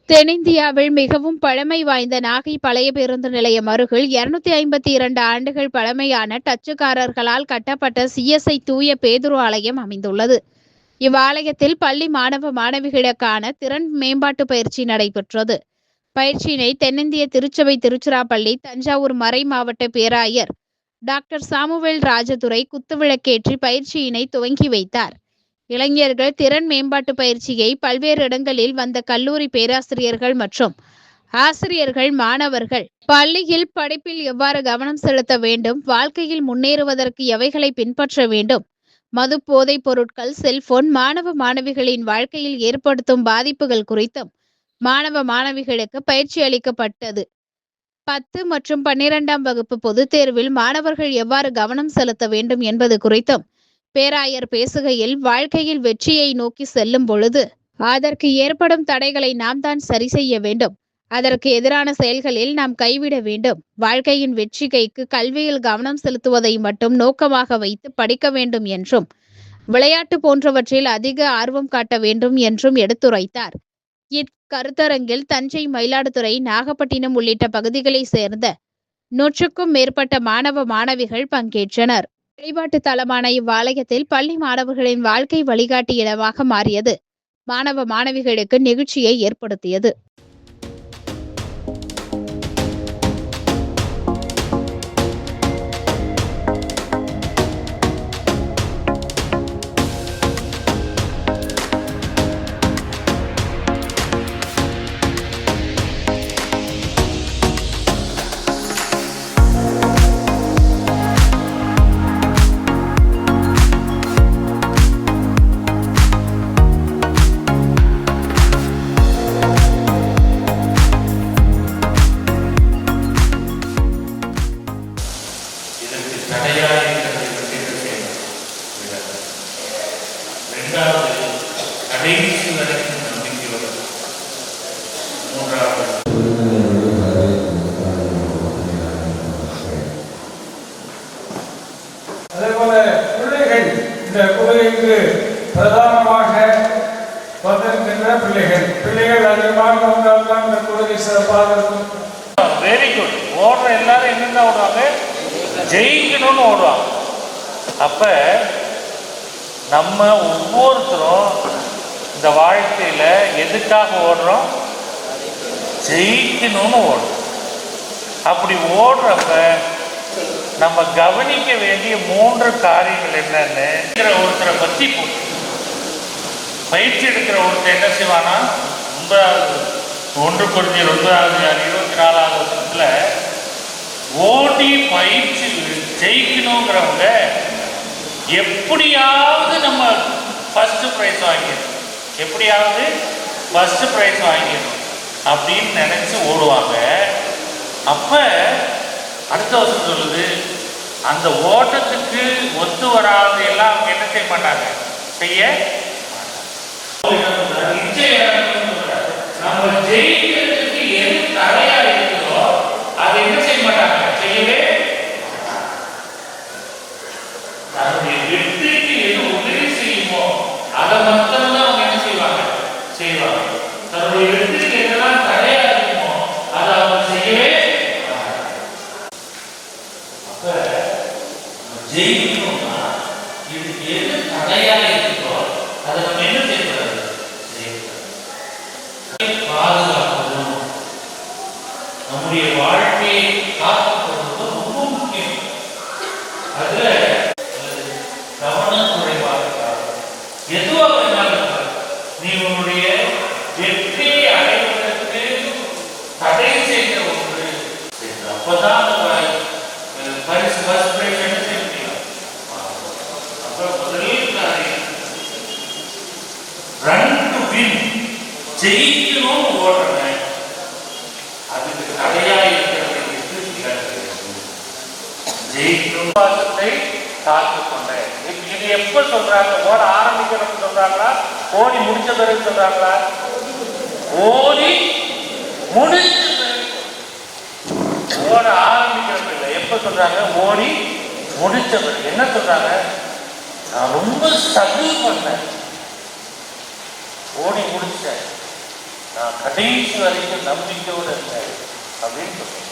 தென்னிந்தியாவில் மிகவும் பழமை வாய்ந்த நாகை பழைய பேருந்து நிலையம் அருகில் 252 ஆண்டுகள் பழமையான டச்சுக்காரர்களால் கட்டப்பட்ட சிஎஸ்ஐ தூய பேதுரு ஆலயம் அமைந்துள்ளது. இவ்வாலயத்தில் பள்ளி மாணவ மாணவிகளுக்கான திறன் மேம்பாட்டு பயிற்சி நடைபெற்றது. பயிற்சியினை தென்னிந்திய திருச்சபை திருச்சிராப்பள்ளி தஞ்சாவூர் மறை மாவட்ட பேராயர் டாக்டர் சாமுவேல் ராஜதுரை குத்துவிளக்கேற்றி பயிற்சியினை துவங்கி வைத்தார். இளைஞர்கள் திறன் மேம்பாட்டு பயிற்சியை பல்வேறு இடங்களில் வந்த கல்லூரி பேராசிரியர்கள் மற்றும் ஆசிரியர்கள் மாணவர்கள் பள்ளியில் படிப்பில் எவ்வாறு கவனம் செலுத்த வேண்டும், வாழ்க்கையில் முன்னேறுவதற்கு எவைகளை பின்பற்ற வேண்டும், மது போதைப் பொருட்கள், செல்போன் மாணவ மாணவிகளின் வாழ்க்கையில் ஏற்படுத்தும் பாதிப்புகள் குறித்தும் மாணவ மாணவிகளுக்கு பயிற்சி அளிக்கப்பட்டது. 10 மற்றும் 12ஆம் வகுப்பு பொதுத் தேர்வில் மாணவர்கள் எவ்வாறு கவனம் செலுத்த வேண்டும் என்பது குறித்தும் பேராயர் பேசுகையில், வாழ்க்கையில் வெற்றியை நோக்கி செல்லும் பொழுது அதற்கு ஏற்படும் தடைகளை நாம் தான் சரி செய்ய வேண்டும். அதற்கு எதிரான செயல்களில் நாம் கைவிட வேண்டும். வாழ்க்கையின் வெற்றிகைக்கு கல்வியில் கவனம் செலுத்துவதை மட்டும் நோக்கமாக வைத்து படிக்க வேண்டும் என்றும், விளையாட்டு போன்றவற்றில் அதிக ஆர்வம் காட்ட வேண்டும் என்றும் எடுத்துரைத்தார். இக்கருத்தரங்கில் தஞ்சை, மயிலாடுதுறை, நாகப்பட்டினம் உள்ளிட்ட பகுதிகளைச் சேர்ந்த 100க்கும் மேற்பட்ட மாணவ மாணவிகள் பங்கேற்றனர். வழிபாட்டு தலமான இவ்வாலயத்தில் பள்ளி மாணவர்களின் வாழ்க்கை வழிகாட்டி இடமாக மாறியது மாணவ மாணவிகளுக்கு நெகிழ்ச்சியை ஏற்படுத்தியது. கடைசி வரைக்கும் நம்பிக்கை வரும். மூன்றாவது அதேபோல பிள்ளைகள், இந்த குலகைக்கு பிரதானமாக வந்திருக்கின்ற பிள்ளைகள் அதிகமாக வந்தால்தான் இந்த குலகை சிறப்பாக இருக்கும். Very good. ஓடுற எல்லாரும் என்னென்ன ஓடுவாங்க? ஜெயிக்கணும்னு ஓடுவாங்க. அப்ப நம்ம ஒவ்வொருத்தரும் இந்த வாழ்க்கையில எதுக்காக ஓடுறோம்? ஜெயிக்கணும்னு ஓடுறோம். அப்படி ஓடுறப்ப நம்ம கவனிக்க வேண்டிய 3 காரியங்கள் என்னன்னு ஒருத்தரை பத்தி பயிற்சி எடுக்கிற ஒருத்தர் என்ன செய்வானா, 1 Corinthians 9:24 வருஷத்துல ஓடி பயிற்சி ஜெயிக்கணுங்கிறவங்க எப்படியாவது நம்ம ஃபர்ஸ்ட் ப்ரைஸ் வாங்கிடணும், எப்படியாவது ஃபர்ஸ்ட் ப்ரைஸ் வாங்கிடணும் அப்படின்னு நினைச்சு ஓடுவாங்க. அப்ப அடுத்த வருஷம் சொல்லுது, அந்த ஓட்டத்துக்கு ஒத்து வராது எல்லாம் அவங்க என்ன செய்ய மாட்டாங்க, செய்ய நம்ம ஜெயிக்கிறதுக்கு எது தடையா இருக்குதோ அதை என்ன செய்ய மாட்டாங்க, செய்யவே. நம்முடைய வெற்றிக்கு எது உதவி செய்யுமோ அதை மட்டும்தான் அவங்க என்ன செய்வாங்க, செய்வாங்க. தன்னுடைய வெற்றிக்கு எதெல்லாம் தடையா இருக்குமோ அதை அவங்க செய்யவே. அப்ப ஜெயிக்கணும்னா இதுக்கு எது தடையா இருக்குதோ அதை நம்ம என்ன செய்யக்கூடாது, பாதுகாக்கணும். நம்முடைய வாழ்க்கையை காத்துக்கொள்வது ரொம்ப முக்கியம். அதுல கவனம் குறைவாக எதுவாக இருந்தாலும் நீ உன்னுடைய வெற்றியை அடைவதற்கு தடை செய்கிற ஒன்று, அப்பதான் பரிசு ஃபர்ஸ்ட் பிரைஸ் என்ன செய்ய முடியும். அப்ப முதலில் ரன் டு வின், ஜெயிக்கணும்னு ஓடுறேன், அதுக்கு தடையா இருக்கிறது ஜெயிக்கணும். வாசத்தை காத்துக் கொண்டேன். இது எப்ப சொல்றாங்க? ஓட ஆரம்பிக்கிறப்ப சொல்றாங்களா, ஓடி முடிச்ச பிறகு சொல்றாங்களா? ஓடி முடிச்ச பிறகு. ஓட ஆரம்பிக்கிறப்ப இல்லை, எப்ப சொல்றாங்க? ஓடி முடிச்ச பிறகு. என்ன சொல்றாங்க? நான் ரொம்ப ஸ்ட்ரகிள் பண்ணேன், ஓடி முடிச்சேன். நான் கடைசி வரைக்கும் நம்பிக்கையோடு இருந்தேன் அப்படின்னு சொல்றேன்.